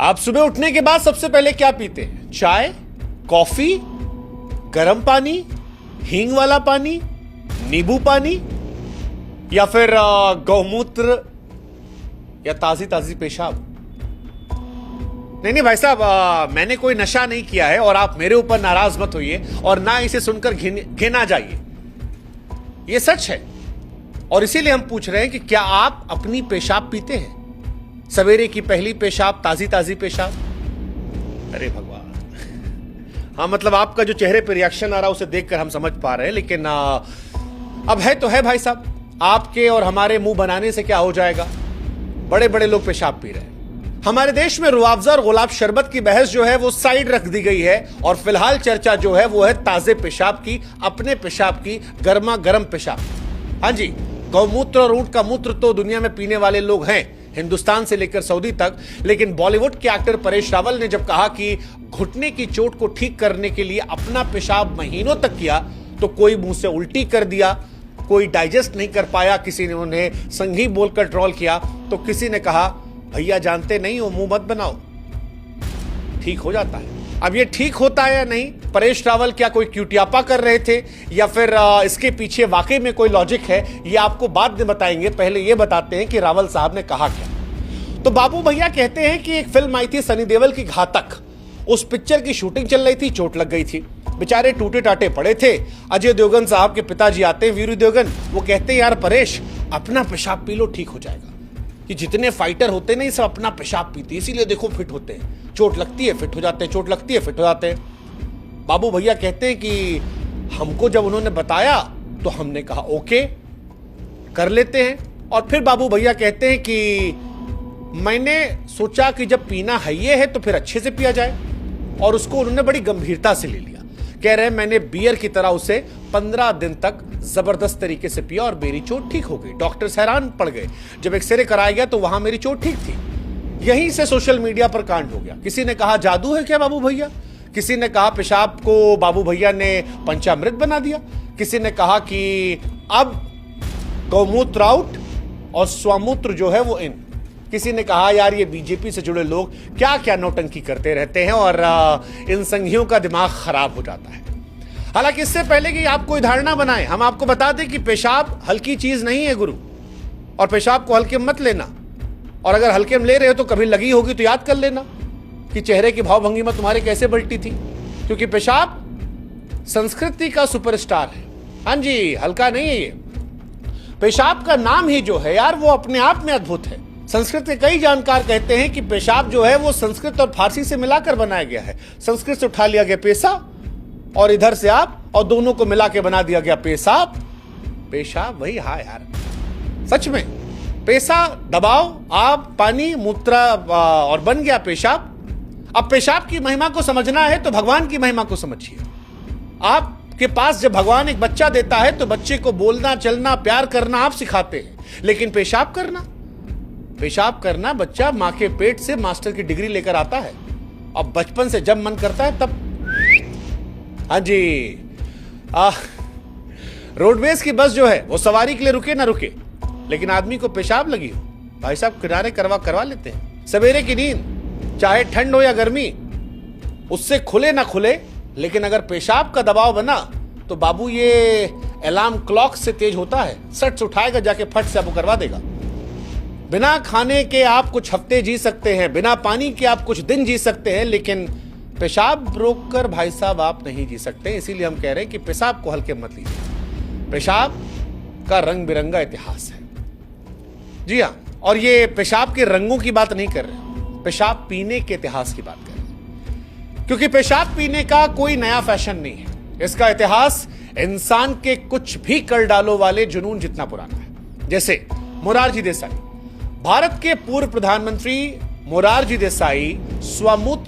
आप सुबह उठने के बाद सबसे पहले क्या पीते हैं? चाय, कॉफी, गर्म पानी, हींग वाला पानी, नींबू पानी, या फिर गौमूत्र या ताजी ताजी पेशाब? नहीं भाई साहब, मैंने कोई नशा नहीं किया है और आप मेरे ऊपर नाराज मत होइए और ना इसे सुनकर घिना जाइए। यह सच है और इसीलिए हम पूछ रहे हैं कि क्या आप अपनी पेशाब पीते हैं? सवेरे की पहली पेशाब, ताजी ताजी पेशाब? अरे भगवान, हाँ मतलब आपका जो चेहरे पे रिएक्शन आ रहा है उसे देखकर हम समझ पा रहे हैं, लेकिन अब है तो है भाई साहब। आपके और हमारे मुंह बनाने से क्या हो जाएगा? बड़े बड़े लोग पेशाब पी रहे हैं। हमारे देश में रुआवजा और गुलाब शरबत की बहस जो है वो साइड रख दी गई है और फिलहाल चर्चा जो है वो है ताजे पेशाब की, अपने पेशाब की, गर्मा गर्म पेशाब। हाँ जी, गौमूत्र और ऊंट का मूत्र तो दुनिया में पीने वाले लोग हैं, हिंदुस्तान से लेकर सऊदी तक। लेकिन बॉलीवुड के एक्टर परेश रावल ने जब कहा कि घुटने की चोट को ठीक करने के लिए अपना पेशाब महीनों तक किया, तो कोई मुंह से उल्टी कर दिया, कोई डाइजेस्ट नहीं कर पाया, किसी ने उन्हें संघी बोलकर ट्रोल किया, तो किसी ने कहा भैया जानते नहीं हो, मुंह मत बनाओ, ठीक हो जाता है। अब ये ठीक होता है या नहीं, परेश रावल क्या कोई क्यूटियापा कर रहे थे या फिर इसके पीछे वाकई में कोई लॉजिक है, ये आपको बाद में बताएंगे। पहले ये बताते हैं कि रावल साहब ने कहा क्या। तो बाबू भैया कहते हैं कि एक फिल्म आई थी सनी देओल की घातक, उस पिक्चर की शूटिंग चल रही थी, चोट लग गई थी, बेचारे टूटे टाटे पड़े थे। अजय देवगन साहब के पिताजी आते हैं, वीरू देवगन, वो कहते हैं यार परेश अपना पेशाब पी लो, ठीक हो जाएगा। कि जितने फाइटर होते हैं सब अपना पेशाब पीते, इसीलिए देखो फिट होते हैं, चोट लगती है फिट हो जाते हैं, चोट लगती है फिट हो जाते हैं। बाबू भैया कहते हैं कि हमको जब उन्होंने बताया तो हमने कहा ओके कर लेते हैं। और फिर बाबू भैया कहते हैं कि मैंने सोचा कि जब पीना है ये है तो फिर अच्छे से पिया जाए, और उसको उन्होंने बड़ी गंभीरता से ले लिया। कह रहे हैं मैंने बियर की तरह उसे 15 दिन तक जबरदस्त तरीके से पिया और मेरी चोट ठीक हो गई। डॉक्टर हैरान पड़ गए, जब एक्सरे कराया गया तो वहां मेरी चोट ठीक थी। यहीं से सोशल मीडिया पर कांड हो गया। किसी ने कहा जादू है क्या बाबू भैया, किसी ने कहा पेशाब को बाबू भैया ने पंचामृत बना दिया, किसी ने कहा कि अब गौमूत्र आउट और स्वामूत्र जो है वो इन, किसी ने कहा यार ये बीजेपी से जुड़े लोग क्या क्या नौटंकी करते रहते हैं और इन संघियों का दिमाग खराब हो जाता है। हालांकि इससे पहले कि आप कोई धारणा बनाएं, हम आपको बता दें कि पेशाब हल्की चीज नहीं है गुरु, और पेशाब को हल्के में मत लेना। और अगर हल्के में ले रहे हो तो कभी लगी होगी तो याद कर लेना कि चेहरे की भावभंगिमा तुम्हारे कैसे पलटी थी, क्योंकि पेशाब संस्कृति का सुपरस्टार है। हाँ जी, हल्का नहीं है ये। पेशाब का नाम ही जो है यार वो अपने आप में अद्भुत है। संस्कृत के कई जानकार कहते हैं कि पेशाब जो है वो संस्कृत और फारसी से मिलाकर बनाया गया है। संस्कृत से उठा लिया गया पेशा और इधर से आप, और दोनों को मिला के बना दिया गया पेशाब। पेशाब वही, हाँ यार सच में, पेशा दबाओ आप, पानी मूत्र और बन गया पेशाब। अब पेशाब की महिमा को समझना है तो भगवान की महिमा को समझिए। आपके पास जब भगवान एक बच्चा देता है तो बच्चे को बोलना, चलना, प्यार करना आप सिखाते हैं, लेकिन पेशाब करना बच्चा मां के पेट से मास्टर की डिग्री लेकर आता है। अब बचपन से जब मन करता है तब, हाँ जी, रोडवेज की बस जो है वो सवारी के लिए रुके ना रुके, लेकिन आदमी को पेशाब लगी हो, भाई साहब किनारे करवा लेते हैं। सवेरे की नींद चाहे ठंड हो या गर्मी, उससे खुले ना खुले, लेकिन अगर पेशाब का दबाव बना तो बाबू ये अलार्म क्लॉक से तेज होता है, सट से उठाएगा, जाके फट से आपको करवा देगा। बिना खाने के आप कुछ हफ्ते जी सकते हैं, बिना पानी के आप कुछ दिन जी सकते हैं, लेकिन पेशाब रोककर भाई साहब आप नहीं जी सकते। इसीलिए हम कह रहे हैं कि पेशाब को हल्के मत लीजिए। पेशाब का रंग बिरंगा इतिहास है, जी हाँ, और ये पेशाब के रंगों की बात नहीं कर रहे, पेशाब पीने के इतिहास की बात कर रहे हैं। क्योंकि पेशाब पीने का कोई नया फैशन नहीं है, इसका इतिहास इंसान के कुछ भी कर डालो वाले जुनून जितना पुराना है। जैसे मोरारजी देसाई, भारत के पूर्व प्रधानमंत्री मोरारजी देसाई स्वमूत्र